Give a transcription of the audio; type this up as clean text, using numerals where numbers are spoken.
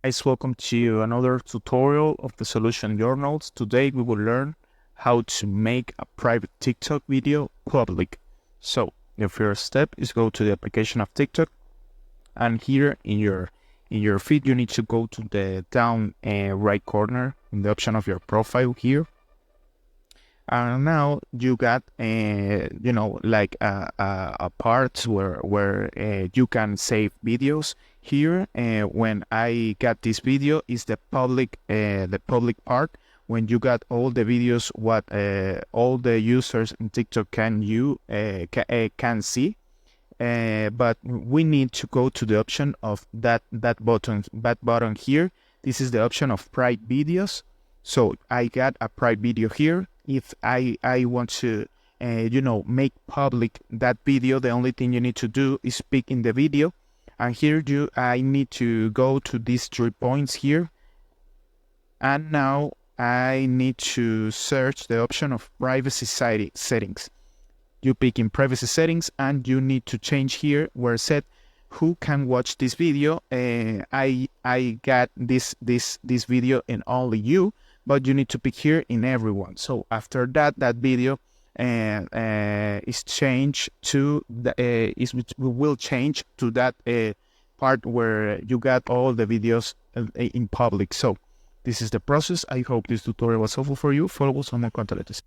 Guys, welcome to another tutorial of the Solution Journals. Today we will learn how to make a private TikTok video public. So the first step is go to the application of TikTok, and here in your feed you need to go to the down right corner in the option of your profile here. And now you got like a part where you can save videos. Here when I got this video is the public part, when you got all the videos what all the users in TikTok can see. But we need to go to the option of that button here. This is the option of private videos. So I got a private video here. If I want to make public that video, the only thing you need to do is pick in the video, and here I need to go to these 3 points here, and now I need to search the option of privacy settings. You pick in privacy settings, and you need to change here where it said who can watch this video. I got this video in only you, but you need to pick here in everyone. So after that video is changed to the will change to that part where you got all the videos in public. So this is the process. I hope this tutorial was helpful for you. Follow us on more content.